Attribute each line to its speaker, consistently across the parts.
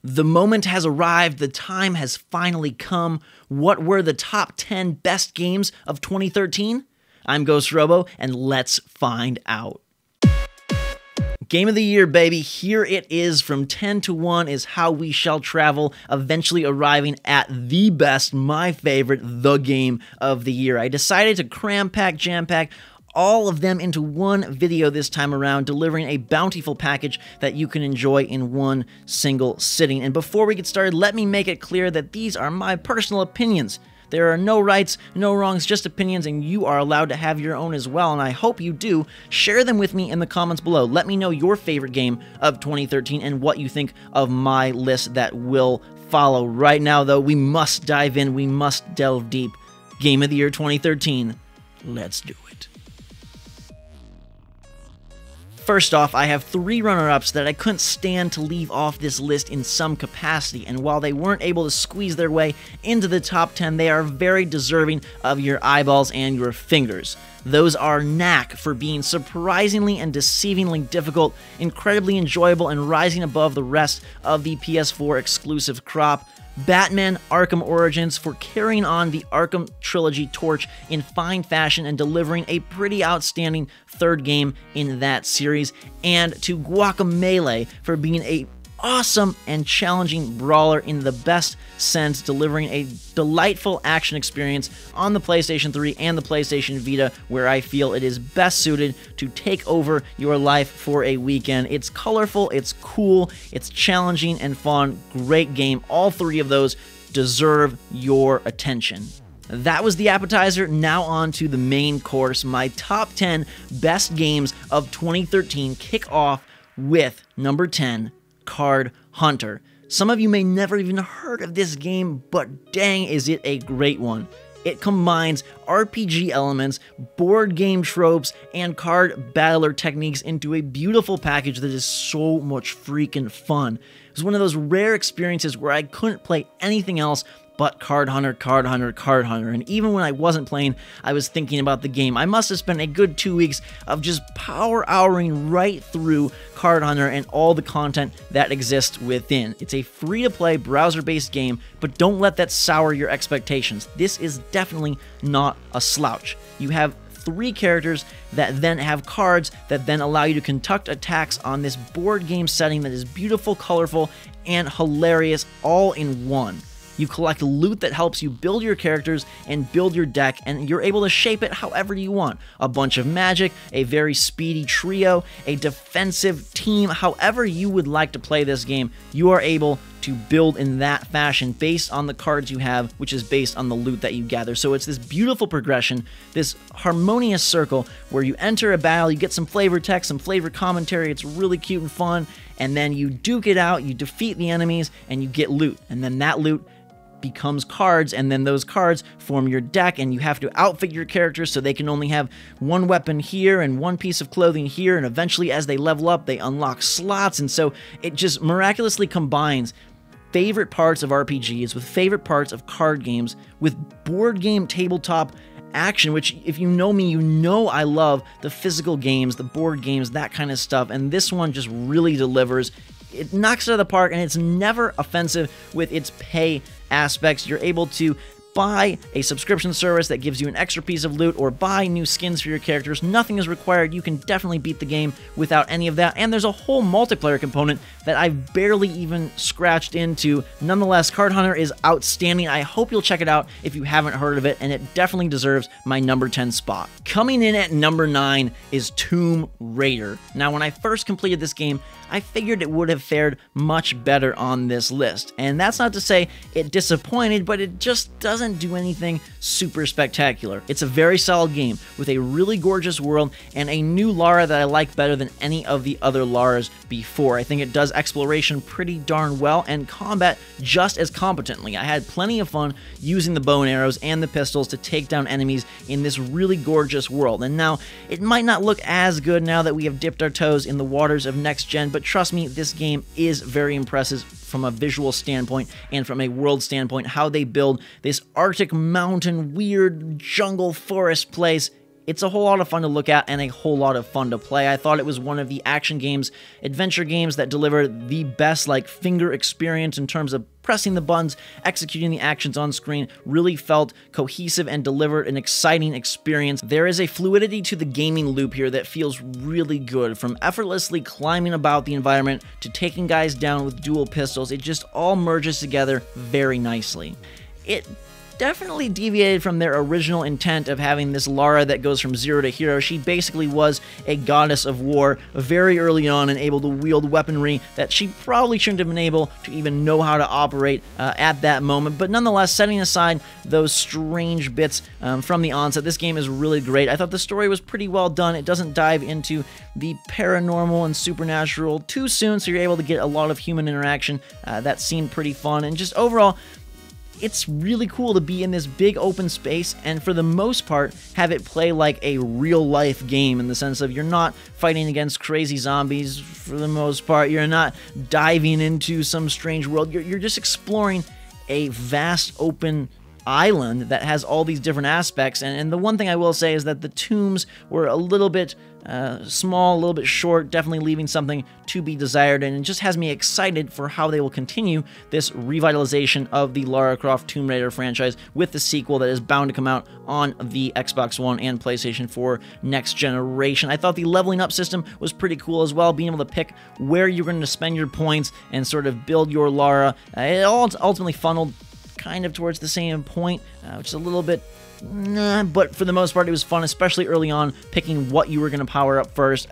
Speaker 1: The moment has arrived, the time has finally come. What were the top 10 best games of 2013? I'm GhostRobo, and let's find out. Game of the year, baby. Here it is. From 10 to 1 is how we shall travel, eventually arriving at the best, my favorite, the game of the year. I decided to cram-pack, jam-pack all of them into one video this time around, delivering a bountiful package that you can enjoy in one single sitting. And before we get started, let me make it clear that these are my personal opinions. There are no rights, no wrongs, just opinions, and you are allowed to have your own as well, and I hope you do. Share them with me in the comments below. Let me know your favorite game of 2013 and what you think of my list that will follow. Right now, though, we must dive in. We must delve deep. Game of the Year 2013. Let's do it. First off, I have 3 runner-ups that I couldn't stand to leave off this list in some capacity, and while they weren't able to squeeze their way into the top 10, they are very deserving of your eyeballs and your fingers. Those are Knack for being surprisingly and deceivingly difficult, incredibly enjoyable, and rising above the rest of the PS4 exclusive crop. Batman Arkham Origins for carrying on the Arkham Trilogy torch in fine fashion and delivering a pretty outstanding third game in that series, and to Guacamelee for being a awesome and challenging brawler in the best sense, delivering a delightful action experience on the PlayStation 3 and the PlayStation Vita, where I feel it is best suited to take over your life for a weekend. It's colorful, it's cool, it's challenging and fun. Great game. All 3 of those deserve your attention. That was the appetizer. Now on to the main course. My top 10 best games of 2013 kick off with number 10, Card Hunter. Some of you may never even heard of this game, but dang is it a great one. It combines RPG elements, board game tropes, and card battler techniques into a beautiful package that is so much freaking fun. It was one of those rare experiences where I couldn't play anything else but Card Hunter, Card Hunter, Card Hunter. And even when I wasn't playing, I was thinking about the game. I must have spent a good 2 weeks of just power-houring right through Card Hunter and all the content that exists within. It's a free-to-play, browser-based game, but don't let that sour your expectations. This is definitely not a slouch. You have 3 characters that then have cards that then allow you to conduct attacks on this board game setting that is beautiful, colorful, and hilarious all in one. You collect loot that helps you build your characters and build your deck, and you're able to shape it however you want. A bunch of magic, a very speedy trio, a defensive team, however you would like to play this game, you are able to build in that fashion based on the cards you have, which is based on the loot that you gather. So it's this beautiful progression, this harmonious circle where you enter a battle, you get some flavor text, some flavor commentary, it's really cute and fun, and then you duke it out, you defeat the enemies, and you get loot. And then that loot becomes cards, and then those cards form your deck, and you have to outfit your characters so they can only have one weapon here and one piece of clothing here, and eventually as they level up they unlock slots. And so it just miraculously combines favorite parts of RPGs with favorite parts of card games with board game tabletop action, which if you know me, you know I love the physical games, the board games, that kind of stuff, and this one just really delivers. It knocks it out of the park, and it's never offensive with its pay aspects. You're able to buy a subscription service that gives you an extra piece of loot or buy new skins for your characters. Nothing is required. You can definitely beat the game without any of that, and there's a whole multiplayer component that I've barely even scratched into. Nonetheless, Card Hunter is outstanding. I hope you'll check it out if you haven't heard of it, and it definitely deserves my number 10 spot. Coming in at number 9 is Tomb Raider. Now, when I first completed this game, I figured it would have fared much better on this list, and that's not to say it disappointed, but it just doesn't do anything super spectacular. It's a very solid game with a really gorgeous world and a new Lara that I like better than any of the other Laras before. I think it does exploration pretty darn well and combat just as competently. I had plenty of fun using the bow and arrows and the pistols to take down enemies in this really gorgeous world. And now, it might not look as good now that we have dipped our toes in the waters of next gen, but trust me, this game is very impressive from a visual standpoint and from a world standpoint. How they build this Arctic mountain, weird jungle forest place It's a whole lot of fun to look at and a whole lot of fun to play. I thought it was one of the action games, adventure games that delivered the best like finger experience in terms of pressing the buttons, executing the actions on screen, really felt cohesive and delivered an exciting experience. There is a fluidity to the gaming loop here that feels really good, from effortlessly climbing about the environment to taking guys down with dual pistols. It just all merges together very nicely. It definitely deviated from their original intent of having this Lara that goes from zero to hero. She basically was a goddess of war very early on and able to wield weaponry that she probably shouldn't have been able to even know how to operate at that moment. But nonetheless, setting aside those strange bits from the onset, this game is really great. I thought the story was pretty well done. It doesn't dive into the paranormal and supernatural too soon, so you're able to get a lot of human interaction. That seemed pretty fun, and just overall, it's really cool to be in this big open space and for the most part have it play like a real life game, in the sense of you're not fighting against crazy zombies for the most part, you're not diving into some strange world, you're just exploring a vast open island that has all these different aspects. And the one thing I will say is that the tombs were a little bit small, a little bit short, definitely leaving something to be desired, and it just has me excited for how they will continue this revitalization of the Lara Croft Tomb Raider franchise with the sequel that is bound to come out on the Xbox One and PlayStation 4 next generation. I thought the leveling up system was pretty cool as well, being able to pick where you're going to spend your points and sort of build your Lara. It all ultimately funneled kind of towards the same point, which is a little bit but for the most part it was fun, especially early on, picking what you were going to power up first.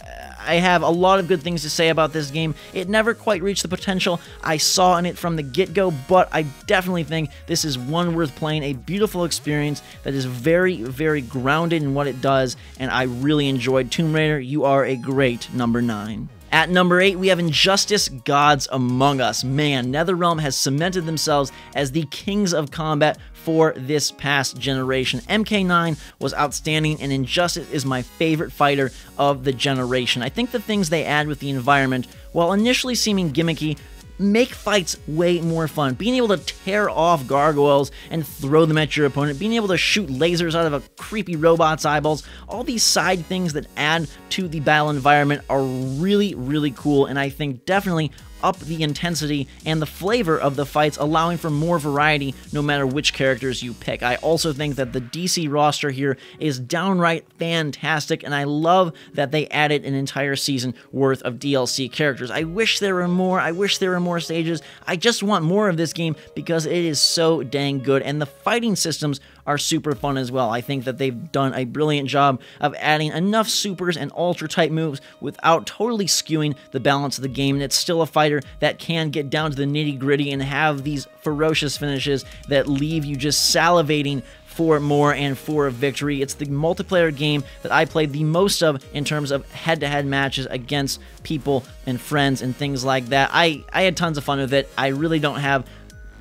Speaker 1: I have a lot of good things to say about this game. It never quite reached the potential I saw in it from the get-go, but I definitely think this is one worth playing, a beautiful experience that is very, very grounded in what it does, and I really enjoyed Tomb Raider. You are a great number 9. At number 8, we have Injustice: Gods Among Us. Man, NetherRealm has cemented themselves as the kings of combat for this past generation. MK9 was outstanding, and Injustice is my favorite fighter of the generation. I think the things they add with the environment, while initially seeming gimmicky, make fights way more fun. Being able to tear off gargoyles and throw them at your opponent, being able to shoot lasers out of a creepy robot's eyeballs, all these side things that add to the battle environment are really, really cool, and I think definitely up the intensity and the flavor of the fights, allowing for more variety no matter which characters you pick. I also think that the DC roster here is downright fantastic, and I love that they added an entire season worth of DLC characters. I wish there were more. I wish there were more stages. I just want more of this game because it is so dang good, and the fighting systems are super fun as well. I think that they've done a brilliant job of adding enough supers and ultra type moves without totally skewing the balance of the game, and it's still a fighter that can get down to the nitty gritty and have these ferocious finishes that leave you just salivating for more and for a victory. It's the multiplayer game that I played the most of in terms of head-to-head matches against people and friends and things like that. I had tons of fun with it. I really don't have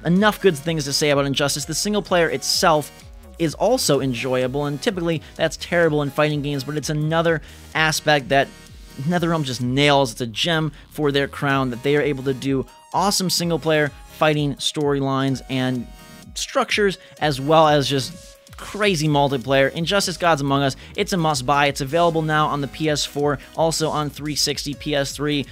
Speaker 1: enough good things to say about Injustice. The single player itself is also enjoyable, and typically that's terrible in fighting games, but it's another aspect that NetherRealm just nails. It's a gem for their crown that they are able to do awesome single-player fighting storylines and structures, as well as just crazy multiplayer. Injustice: Gods Among Us, it's a must-buy. It's available now on the PS4, also on 360, PS3.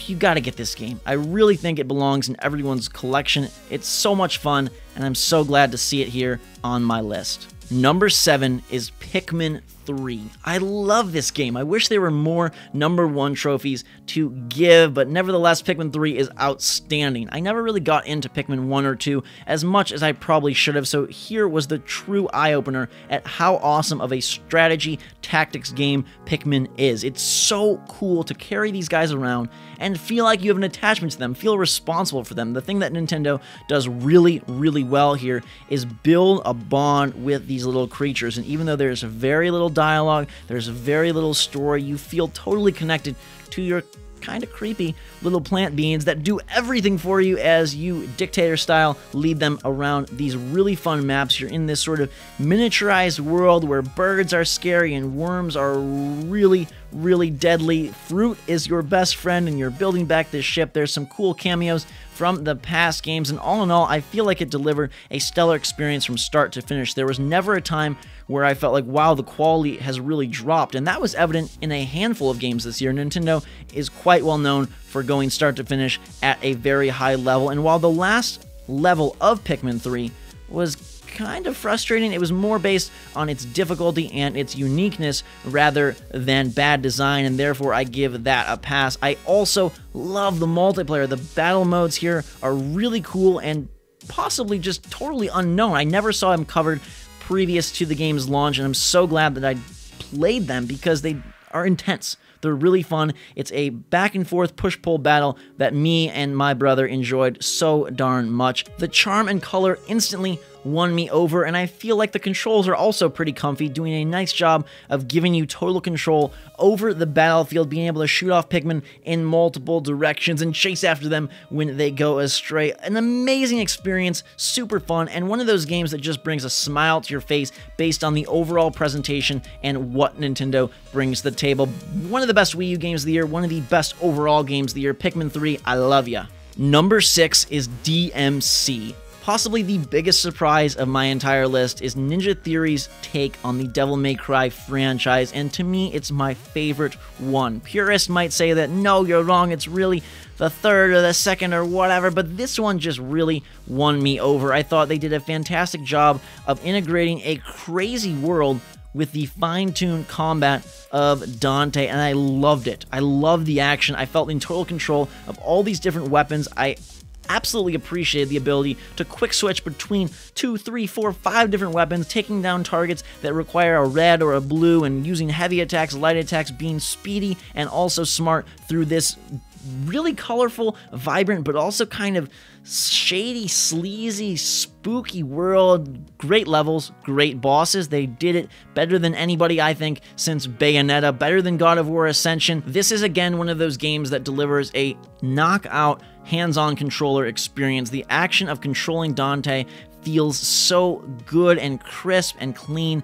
Speaker 1: You gotta get this game. I really think it belongs in everyone's collection. It's so much fun, and I'm so glad to see it here on my list. Number 7 is Pikmin 3. I love this game. I wish there were more number 1 trophies to give, but nevertheless, Pikmin 3 is outstanding. I never really got into Pikmin 1 or 2 as much as I probably should have, so here was the true eye-opener at how awesome of a strategy tactics game Pikmin is. It's so cool to carry these guys around and feel like you have an attachment to them, feel responsible for them. The thing that Nintendo does really, really well here is build a bond with these little creatures, and even though there's very little dialogue, there's very little story, you feel totally connected to your kind of creepy little plant beings that do everything for you as you, dictator style, lead them around these really fun maps. You're in this sort of miniaturized world where birds are scary and worms are really, really deadly. Fruit is your best friend, and you're building back this ship. There's some cool cameos from the past games, and all in all, I feel like it delivered a stellar experience from start to finish. There was never a time where I felt like, wow, the quality has really dropped, and that was evident in a handful of games this year. Nintendo is quite well known for going start to finish at a very high level, and while the last level of Pikmin 3 was kind of frustrating, it was more based on its difficulty and its uniqueness rather than bad design, and therefore I give that a pass. I also love the multiplayer. The battle modes here are really cool and possibly just totally unknown. I never saw them covered previous to the game's launch, and I'm so glad that I played them because they are intense. They're really fun. It's a back and forth push-pull battle that me and my brother enjoyed so darn much. The charm and color instantly won me over, and I feel like the controls are also pretty comfy, doing a nice job of giving you total control over the battlefield, being able to shoot off Pikmin in multiple directions and chase after them when they go astray. An amazing experience, super fun, and one of those games that just brings a smile to your face based on the overall presentation and what Nintendo brings to the table. One of the best Wii U games of the year, one of the best overall games of the year. Pikmin 3, I love ya. Number 6 is DMC. Possibly the biggest surprise of my entire list is Ninja Theory's take on the Devil May Cry franchise, and to me, it's my favorite one. Purists might say that, no, you're wrong, it's really the third or the second or whatever, but this one just really won me over. I thought they did a fantastic job of integrating a crazy world with the fine-tuned combat of Dante, and I loved it. I loved the action. I felt in total control of all these different weapons. I absolutely appreciated the ability to quick switch between 2, 3, 4, 5 different weapons, taking down targets that require a red or a blue, and using heavy attacks, light attacks, being speedy and also smart through this really colorful, vibrant, but also kind of shady, sleazy, spooky world. Great levels, great bosses. They did it better than anybody, I think, since Bayonetta, better than God of War Ascension. This is, again, one of those games that delivers a knockout hands-on controller experience. The action of controlling Dante feels so good and crisp and clean.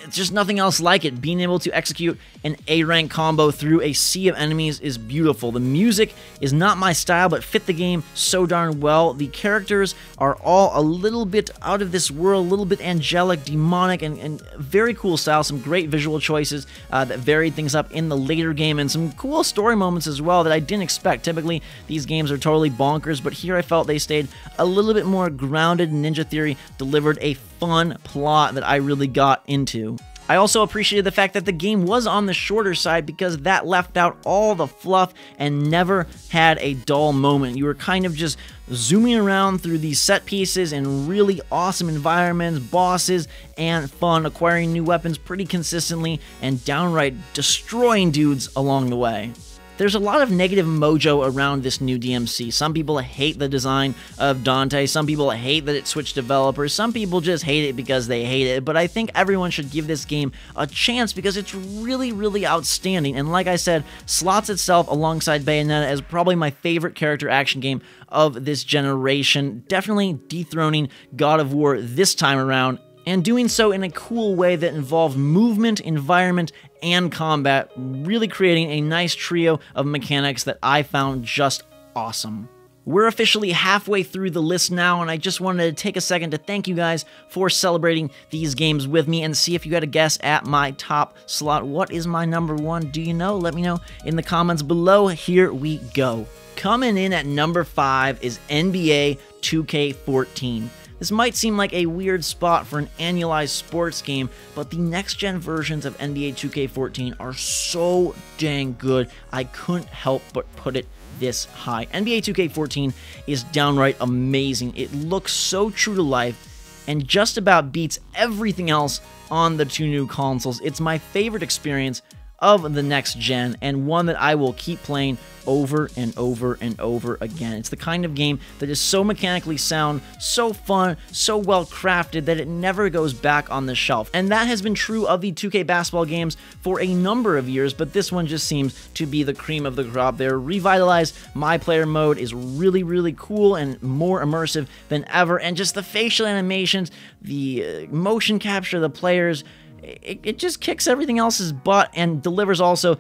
Speaker 1: It's just nothing else like it. Being able to execute an A-rank combo through a sea of enemies is beautiful. The music is not my style, but fit the game so darn well. The characters are all a little bit out of this world, a little bit angelic, demonic, and very cool style. Some great visual choices that varied things up in the later game, and some cool story moments as well that I didn't expect. Typically, these games are totally bonkers, but here I felt they stayed a little bit more grounded. Ninja Theory delivered a fun plot that I really got into. I also appreciated the fact that the game was on the shorter side because that left out all the fluff and never had a dull moment. You were kind of just zooming around through these set pieces and really awesome environments, bosses, and fun, acquiring new weapons pretty consistently and downright destroying dudes along the way. There's a lot of negative mojo around this new DMC. Some people hate the design of Dante, some people hate that it switched developers, some people just hate it because they hate it, but I think everyone should give this game a chance because it's really, really outstanding, and like I said, slots itself alongside Bayonetta as probably my favorite character action game of this generation, definitely dethroning God of War this time around, and doing so in a cool way that involved movement, environment, and combat, really creating a nice trio of mechanics that I found just awesome. We're officially halfway through the list now, and I just wanted to take a second to thank you guys for celebrating these games with me and see if you got a guess at my top slot. What is my number one? Do you know? Let me know in the comments below. Here we go. Coming in at number 5 is NBA 2K14. This might seem like a weird spot for an annualized sports game, but the next-gen versions of NBA 2K14 are so dang good, I couldn't help but put it this high. NBA 2K14 is downright amazing. It looks so true to life and just about beats everything else on the two new consoles. It's my favorite experience of the next gen, and one that I will keep playing over and over and over again. It's the kind of game that is so mechanically sound, so fun, so well crafted that it never goes back on the shelf. And that has been true of the 2K basketball games for a number of years, but this one just seems to be the cream of the crop. Their revitalized My Player mode is really, really cool and more immersive than ever, and just the facial animations, the motion capture of the players, it just kicks everything else's butt and delivers also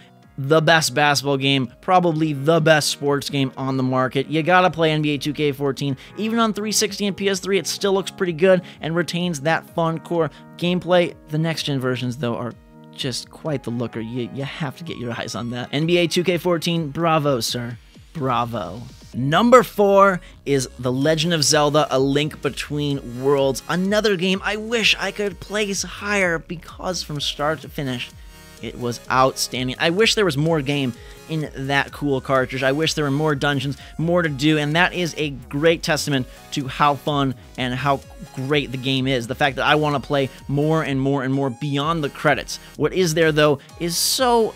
Speaker 1: the best basketball game, probably the best sports game on the market. You gotta play NBA 2K14. Even on 360 and PS3, it still looks pretty good and retains that fun core gameplay. The next-gen versions, though, are just quite the looker. You have to get your eyes on that. NBA 2K14, bravo, sir. Bravo. Number 4 is The Legend of Zelda: A Link Between Worlds. Another game I wish I could place higher because from start to finish, it was outstanding. I wish there was more game in that cool cartridge. I wish there were more dungeons, more to do, and that is a great testament to how fun and how great the game is. The fact that I want to play more and more and more beyond the credits. What is there, though, is so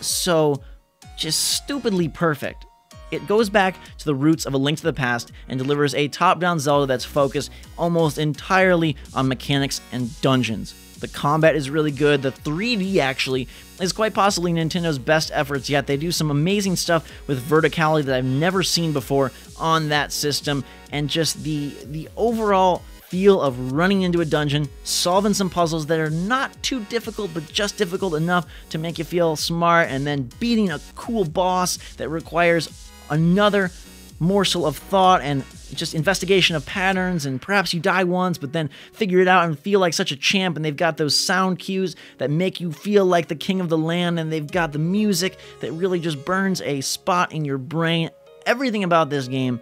Speaker 1: just stupidly perfect. It goes back to the roots of A Link to the Past and delivers a top-down Zelda that's focused almost entirely on mechanics and dungeons. The combat is really good. The 3D, actually, is quite possibly Nintendo's best efforts yet. They do some amazing stuff with verticality that I've never seen before on that system, and just the overall feel of running into a dungeon, solving some puzzles that are not too difficult, but just difficult enough to make you feel smart, and then beating a cool boss that requires another morsel of thought and just investigation of patterns, and perhaps you die once but then figure it out and feel like such a champ. And they've got those sound cues that make you feel like the king of the land, and they've got the music that really just burns a spot in your brain. Everything about this game,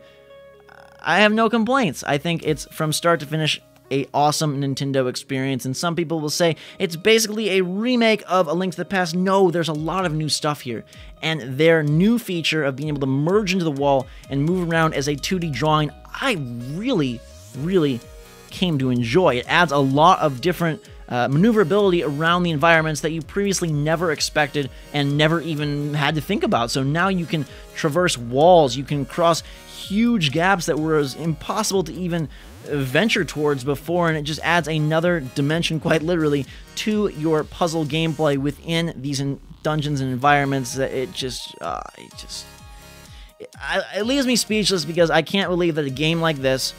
Speaker 1: I have no complaints. I think it's from start to finish a awesome Nintendo experience, and some people will say it's basically a remake of A Link to the Past. No, there's a lot of new stuff here, and their new feature of being able to merge into the wall and move around as a 2D drawing, I really came to enjoy. It adds a lot of different maneuverability around the environments that you previously never expected and never even had to think about. So now you can traverse walls, you can cross huge gaps that were as impossible to even venture towards before, and it just adds another dimension, quite literally, to your puzzle gameplay within these dungeons and environments. That it leaves me speechless, because I can't believe that a game like this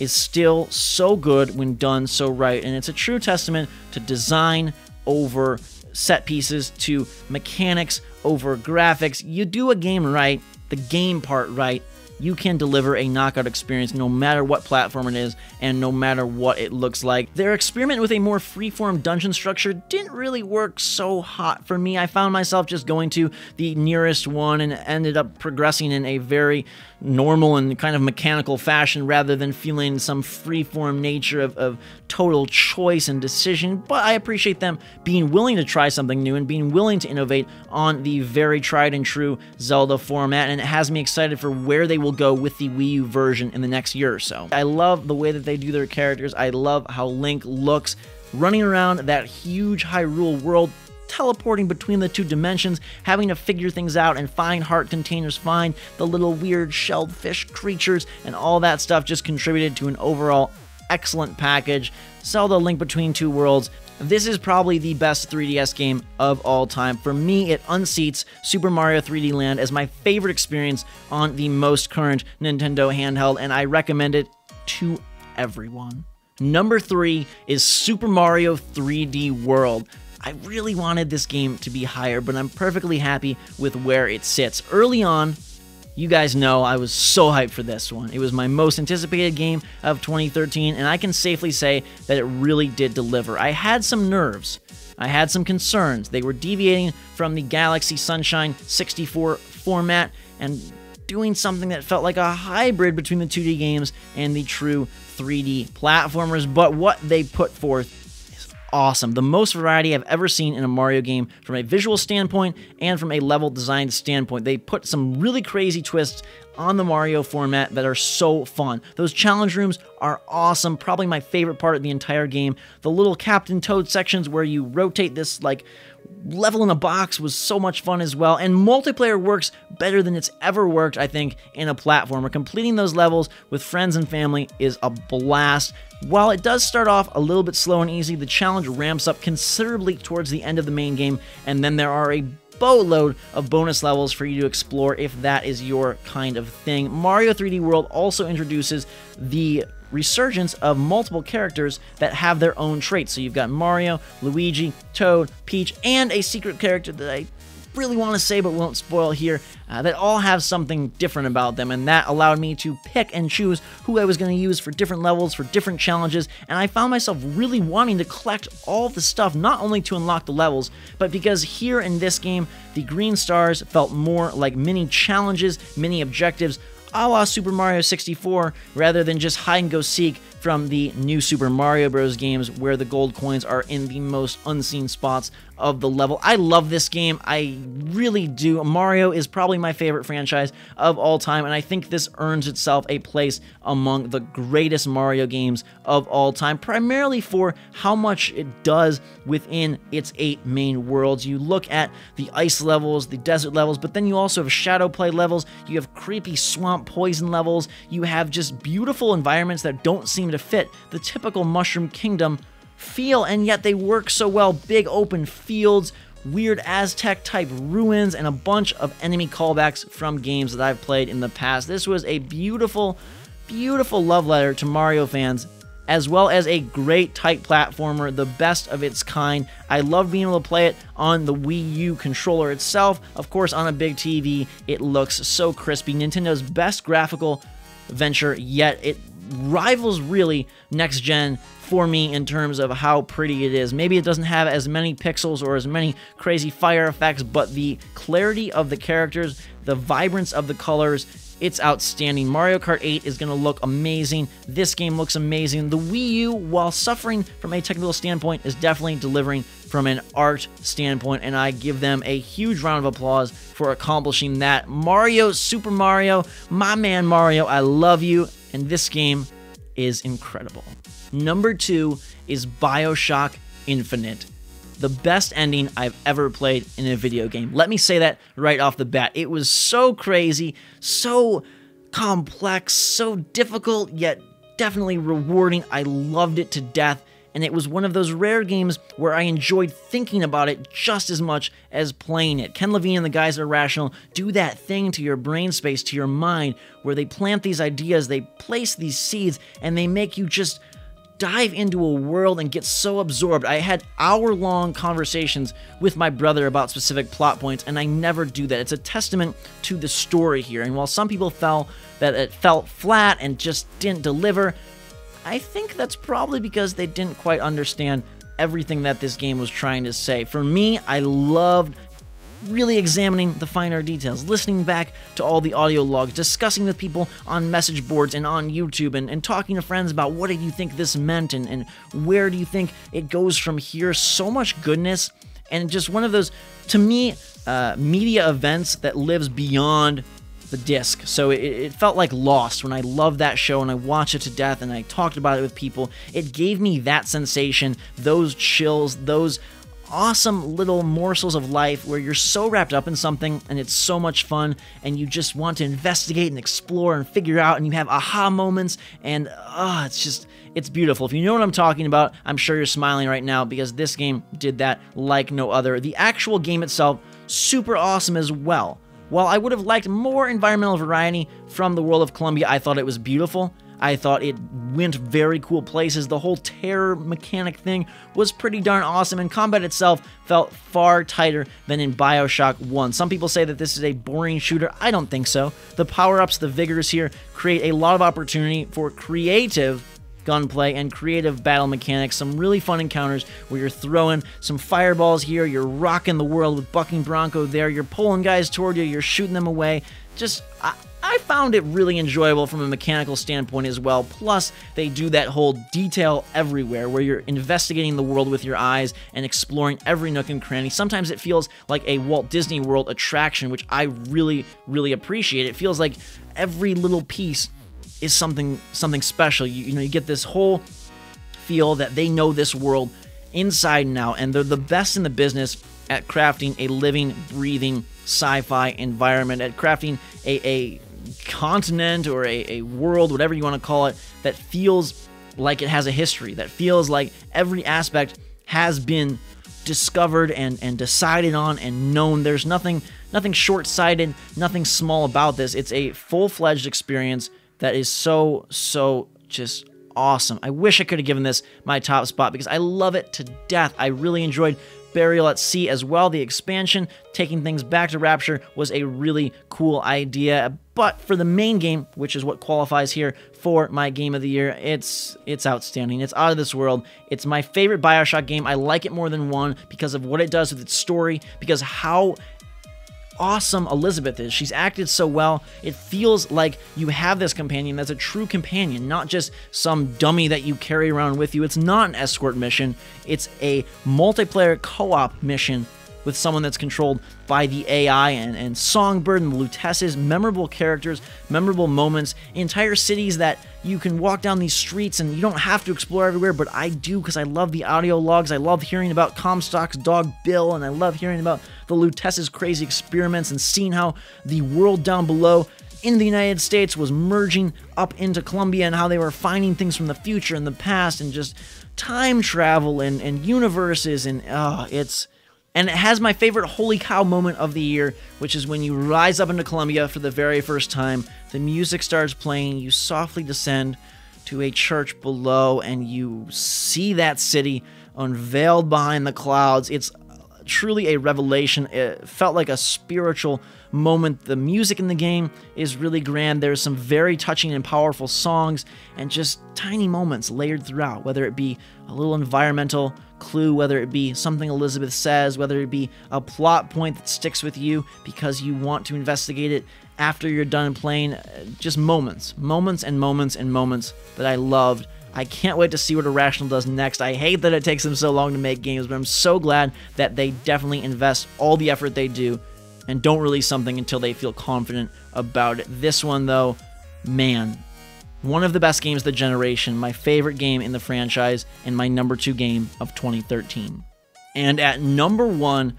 Speaker 1: is still so good when done so right. And it's a true testament to design over set pieces, to mechanics over graphics. You do a game right, the game part right, you can deliver a knockout experience no matter what platform it is and no matter what it looks like. Their experiment with a more freeform dungeon structure didn't really work so hot for me. I found myself just going to the nearest one and ended up progressing in a very normal and kind of mechanical fashion rather than feeling some freeform nature of total choice and decision. But I appreciate them being willing to try something new and being willing to innovate on the very tried and true Zelda format, and it has me excited for where they will go with the Wii U version in the next year or so. I love the way that they do their characters. I love how Link looks running around that huge Hyrule world, teleporting between the two dimensions, having to figure things out and find heart containers, find the little weird shelled fish creatures, and all that stuff just contributed to an overall excellent package. Zelda: Link Between Two Worlds. This is probably the best 3DS game of all time. For me, it unseats Super Mario 3D Land as my favorite experience on the most current Nintendo handheld, and I recommend it to everyone. Number 3 is Super Mario 3D World. I really wanted this game to be higher, but I'm perfectly happy with where it sits. Early on, you guys know I was so hyped for this one. It was my most anticipated game of 2013, and I can safely say that it really did deliver. I had some nerves. I had some concerns. They were deviating from the Galaxy Sunshine 64 format and doing something that felt like a hybrid between the 2D games and the true 3D platformers, but what they put forth awesome. The most variety I've ever seen in a Mario game from a visual standpoint and from a level design standpoint. They put some really crazy twists on the Mario format that are so fun. Those challenge rooms are awesome. Probably my favorite part of the entire game. The little Captain Toad sections where you rotate this like level in a box was so much fun as well, and multiplayer works better than it's ever worked, I think, in a platformer. Completing those levels with friends and family is a blast. While it does start off a little bit slow and easy, the challenge ramps up considerably towards the end of the main game, and then there are a boatload of bonus levels for you to explore if that is your kind of thing. Mario 3D World also introduces the resurgence of multiple characters that have their own traits. So you've got Mario, Luigi, Toad, Peach, and a secret character that I really want to say but won't spoil here, that all have something different about them, and that allowed me to pick and choose who I was going to use for different levels, for different challenges, and I found myself really wanting to collect all the stuff, not only to unlock the levels, but because here in this game, the green stars felt more like mini challenges, mini objectives, a la Super Mario 64, rather than just hide-and-go-seek from the new Super Mario Bros. Games where the gold coins are in the most unseen spots of the level. I love this game. I really do. Mario is probably my favorite franchise of all time, and I think this earns itself a place among the greatest Mario games of all time, primarily for how much it does within its 8 main worlds. You look at the ice levels, the desert levels, but then you also have shadow play levels, you have creepy swamp poison levels, you have just beautiful environments that don't seem to fit the typical Mushroom Kingdom feel, and yet they work so well. Big open fields, weird Aztec type ruins, and a bunch of enemy callbacks from games that I've played in the past. This was a beautiful, beautiful love letter to Mario fans, as well as a great tight platformer, the best of its kind. I love being able to play it on the Wii U controller itself. Of course, on a big TV, it looks so crispy. Nintendo's best graphical venture yet. It rivals really next gen for me in terms of how pretty it is. Maybe it doesn't have as many pixels or as many crazy fire effects, but the clarity of the characters, the vibrance of the colors, it's outstanding. Mario Kart 8 is going to look amazing. This game looks amazing. The Wii U, while suffering from a technical standpoint, is definitely delivering from an art standpoint, and I give them a huge round of applause for accomplishing that. Mario, Super Mario, my man Mario, I love you, and this game is incredible. Number 2 is Bioshock Infinite. The best ending I've ever played in a video game. Let me say that right off the bat. It was so crazy, so complex, so difficult, yet definitely rewarding. I loved it to death, and it was one of those rare games where I enjoyed thinking about it just as much as playing it. Ken Levine and the guys at Irrational do that thing to your brain space, to your mind, where they plant these ideas, they place these seeds, and they make you just dive into a world and get so absorbed. I had hour-long conversations with my brother about specific plot points, and I never do that. It's a testament to the story here, and while some people felt that it felt flat and just didn't deliver, I think that's probably because they didn't quite understand everything that this game was trying to say. For me, I loved really examining the finer details, listening back to all the audio logs, discussing with people on message boards and on YouTube, and talking to friends about what do you think this meant, and where do you think it goes from here. So much goodness, and just one of those, to me, media events that lives beyond the disc. So it felt like Lost when I loved that show and I watched it to death and I talked about it with people. It gave me that sensation, those chills, those awesome little morsels of life where you're so wrapped up in something and it's so much fun and you just want to investigate and explore and figure out, and you have aha moments, and it's beautiful. If you know what I'm talking about, I'm sure you're smiling right now because this game did that like no other. The actual game itself, super awesome as well. While I would have liked more environmental variety from the world of Columbia, I thought it was beautiful. I thought it went very cool places. The whole terror mechanic thing was pretty darn awesome, and combat itself felt far tighter than in Bioshock 1. Some people say that this is a boring shooter. I don't think so. The power-ups, the vigors here create a lot of opportunity for creative gunplay and creative battle mechanics, some really fun encounters where you're throwing some fireballs here, you're rocking the world with Bucking Bronco there, you're pulling guys toward you, you're shooting them away. Just, I found it really enjoyable from a mechanical standpoint as well. Plus, they do that whole detail everywhere where you're investigating the world with your eyes and exploring every nook and cranny. Sometimes it feels like a Walt Disney World attraction, which I really, really appreciate. It feels like every little piece is something special. You get this whole feel that they know this world inside and out, and they're the best in the business at crafting a living, breathing sci-fi environment, at crafting a continent or a world, whatever you want to call it, that feels like it has a history, that feels like every aspect has been discovered and decided on and known. There's nothing short-sighted, nothing small about this. It's a full-fledged experience that is so just awesome. I wish I could have given this my top spot because I love it to death. I really enjoyed Burial at Sea as well. The expansion, taking things back to Rapture, was a really cool idea. But for the main game, which is what qualifies here for my game of the year, it's outstanding. It's out of this world. It's my favorite Bioshock game. I like it more than one because of what it does with its story, because how awesome Elizabeth is. She's acted so well. It feels like you have this companion that's a true companion, not just some dummy that you carry around with you. It's not an escort mission. It's a multiplayer co-op mission with someone that's controlled by the AI, and Songbird and the Lutesses, memorable characters, memorable moments, entire cities that you can walk down these streets and you don't have to explore everywhere, but I do because I love the audio logs. I love hearing about Comstock's dog Bill, and I love hearing about the Lutesses' crazy experiments and seeing how the world down below in the United States was merging up into Columbia and how they were finding things from the future and the past and just time travel and universes, and And it has my favorite holy cow moment of the year, which is when you rise up into Columbia for the very first time, the music starts playing, you softly descend to a church below, and you see that city unveiled behind the clouds. It's truly a revelation. It felt like a spiritual moment. The music in the game is really grand. There's some very touching and powerful songs and just tiny moments layered throughout, whether it be a little environmental clue, whether it be something Elizabeth says, whether it be a plot point that sticks with you because you want to investigate it after you're done playing. Just moments that I loved. I can't wait to see what Irrational does next. I hate that it takes them so long to make games, but I'm so glad that they definitely invest all the effort they do and don't release something until they feel confident about it. This one, though, man, one of the best games of the generation, my favorite game in the franchise, and my number 2 game of 2013. And at number 1,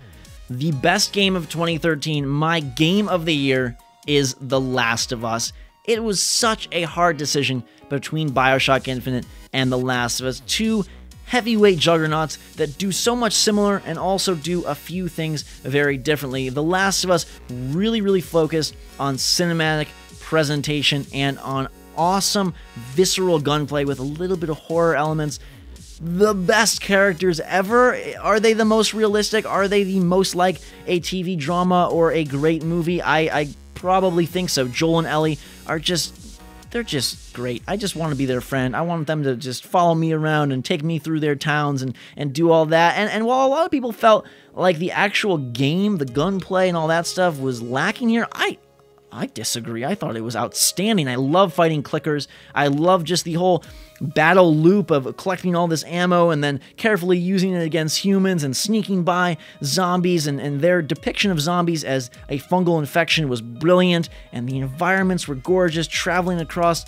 Speaker 1: the best game of 2013, my game of the year, is The Last of Us. It was such a hard decision between Bioshock Infinite and The Last of Us, 2 heavyweight juggernauts that do so much similar and also do a few things very differently. The Last of Us really focused on cinematic presentation and on awesome visceral gunplay with a little bit of horror elements. The best characters ever. Are they the most realistic? Are they the most like a TV drama or a great movie? I probably think so. Joel and Ellie are they're just great. I just want to be their friend. I want them to just follow me around and take me through their towns and do all that. And while a lot of people felt like the actual game, the gunplay and all that stuff was lacking here, I disagree. I thought it was outstanding. I love fighting clickers. I love just the whole battle loop of collecting all this ammo and then carefully using it against humans and sneaking by zombies, and their depiction of zombies as a fungal infection was brilliant, and the environments were gorgeous, traveling across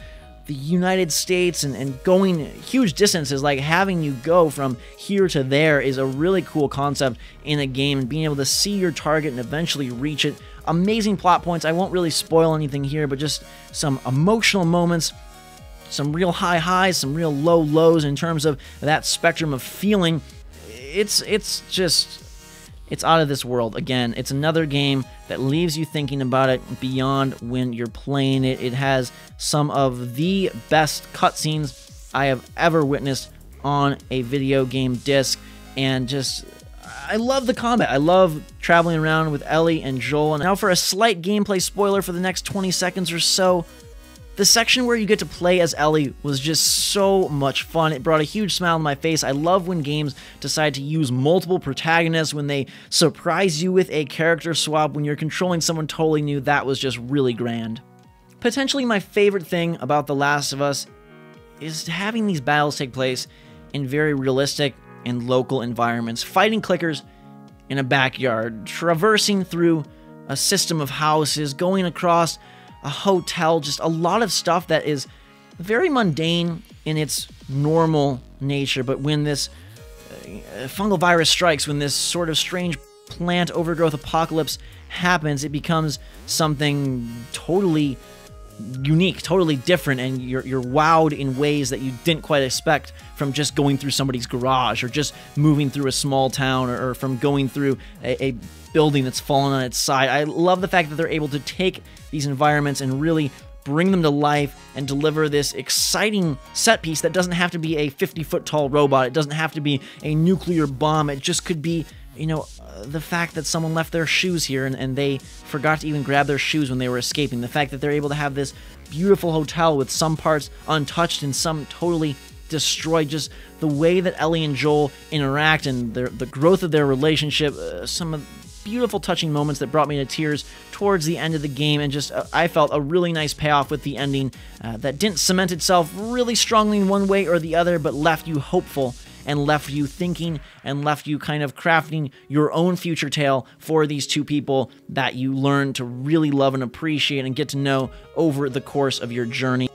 Speaker 1: the United States and going huge distances, like having you go from here to there is a really cool concept in a game, and being able to see your target and eventually reach it. Amazing plot points. I won't really spoil anything here, but just some emotional moments, some real high highs, some real low lows in terms of that spectrum of feeling. It's out of this world. Again, it's another game that leaves you thinking about it beyond when you're playing it. It has some of the best cutscenes I have ever witnessed on a video game disc, and just I love the combat. I love traveling around with Ellie and Joel. And now for a slight gameplay spoiler for the next 20 seconds or so. The section where you get to play as Ellie was just so much fun. It brought a huge smile on my face. I love when games decide to use multiple protagonists, when they surprise you with a character swap, when you're controlling someone totally new. That was just really grand. Potentially my favorite thing about The Last of Us is having these battles take place in very realistic and local environments. Fighting clickers in a backyard, traversing through a system of houses, going across a hotel, just a lot of stuff that is very mundane in its normal nature. But when this fungal virus strikes, when this sort of strange plant overgrowth apocalypse happens, it becomes something totally unique, totally different, and you're wowed in ways that you didn't quite expect from just going through somebody's garage, or just moving through a small town, or from going through a building that's fallen on its side. I love the fact that they're able to take these environments and really bring them to life and deliver this exciting set piece that doesn't have to be a 50-foot tall robot. It doesn't have to be a nuclear bomb. It just could be the fact that someone left their shoes here and they forgot to even grab their shoes when they were escaping. The fact that they're able to have this beautiful hotel with some parts untouched and some totally destroyed. Just the way that Ellie and Joel interact and the growth of their relationship. Some of beautiful touching moments that brought me to tears towards the end of the game, and just I felt a really nice payoff with the ending that didn't cement itself really strongly in one way or the other, but left you hopeful and left you thinking and left you kind of crafting your own future tale for these two people that you learn to really love and appreciate and get to know over the course of your journey.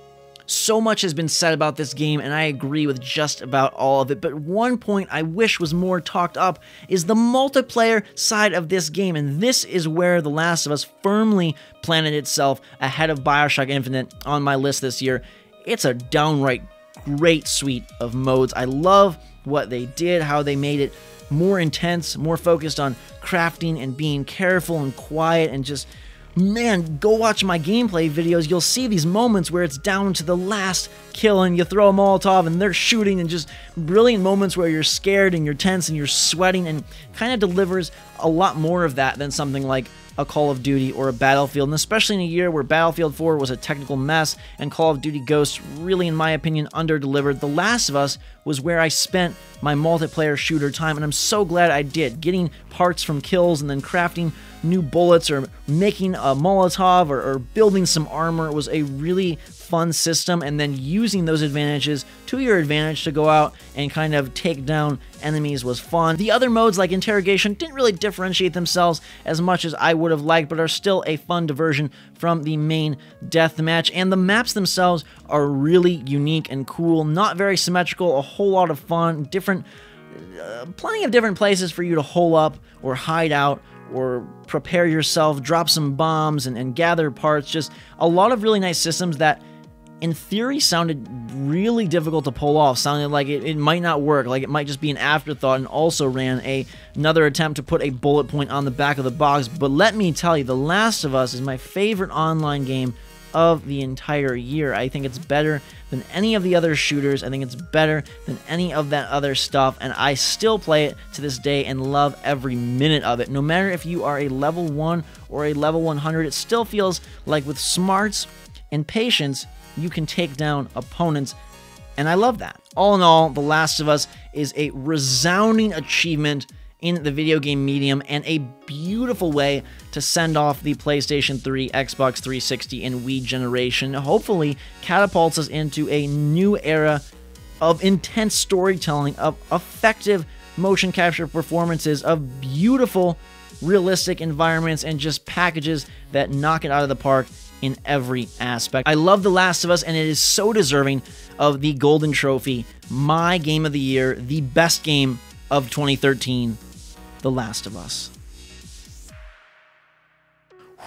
Speaker 1: So much has been said about this game, and I agree with just about all of it, but one point I wish was more talked up is the multiplayer side of this game, and this is where The Last of Us firmly planted itself ahead of Bioshock Infinite on my list this year. It's a downright great suite of modes. I love what they did, how they made it more intense, more focused on crafting and being careful and quiet, and just, man, go watch my gameplay videos. You'll see these moments where it's down to the last kill and you throw a Molotov and they're shooting, and just brilliant moments where you're scared and you're tense and you're sweating, and kind of delivers a lot more of that than something like a Call of Duty or a Battlefield, and especially in a year where Battlefield 4 was a technical mess and Call of Duty Ghosts really, in my opinion, under-delivered. The Last of Us was where I spent my multiplayer shooter time, and I'm so glad I did. Getting parts from kills and then crafting new bullets or making a Molotov or building some armor was a really fun system, and then using those advantages to your advantage to go out and kind of take down enemies was fun. The other modes like interrogation didn't really differentiate themselves as much as I would have liked, but are still a fun diversion from the main deathmatch, and the maps themselves are really unique and cool, not very symmetrical, a whole lot of fun, different, plenty of different places for you to hole up or hide out or prepare yourself, drop some bombs and gather parts. Just a lot of really nice systems that in theory sounded really difficult to pull off, sounded like it might not work, like it might just be an afterthought, and also ran another attempt to put a bullet point on the back of the box. But let me tell you, The Last of Us is my favorite online game of the entire year. I think it's better than any of the other shooters. I think it's better than any of that other stuff, and I still play it to this day and love every minute of it. No matter if you are a level 1 or a level 100, it still feels like with smarts and patience, you can take down opponents, and I love that. All in all, The Last of Us is a resounding achievement in the video game medium, and a beautiful way to send off the PlayStation 3, Xbox 360, and Wii generation. Hopefully catapults us into a new era of intense storytelling, of effective motion capture performances, of beautiful, realistic environments, and just packages that knock it out of the park in every aspect. I love The Last of Us, and it is so deserving of the Golden Trophy, my game of the year, the best game of 2013, The Last of Us.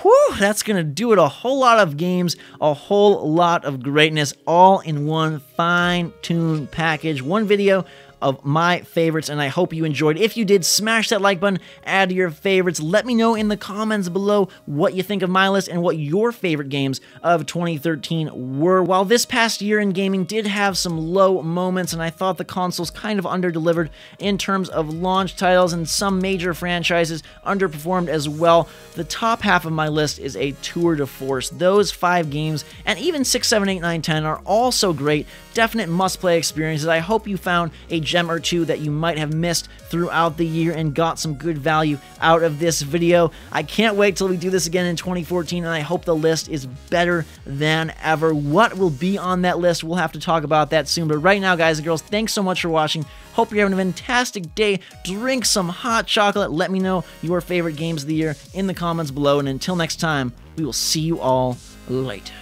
Speaker 1: Whew, that's gonna do it. A whole lot of games, a whole lot of greatness, all in one fine-tuned package. One video of my favorites, and I hope you enjoyed. If you did, smash that like button, add to your favorites. Let me know in the comments below what you think of my list and what your favorite games of 2013 were. While this past year in gaming did have some low moments, and I thought the consoles kind of under-delivered in terms of launch titles, and some major franchises underperformed as well, the top half of my list is a tour de force. Those 5 games, and even 6, 7, 8, 9, 10 are also great, definite must-play experiences. I hope you found a gem or two that you might have missed throughout the year and got some good value out of this video. I can't wait till we do this again in 2014, and I hope the list is better than ever. What will be on that list? We'll have to talk about that soon, but right now, guys and girls, thanks so much for watching. Hope you're having a fantastic day. Drink some hot chocolate. Let me know your favorite games of the year in the comments below, and until next time, we will see you all later.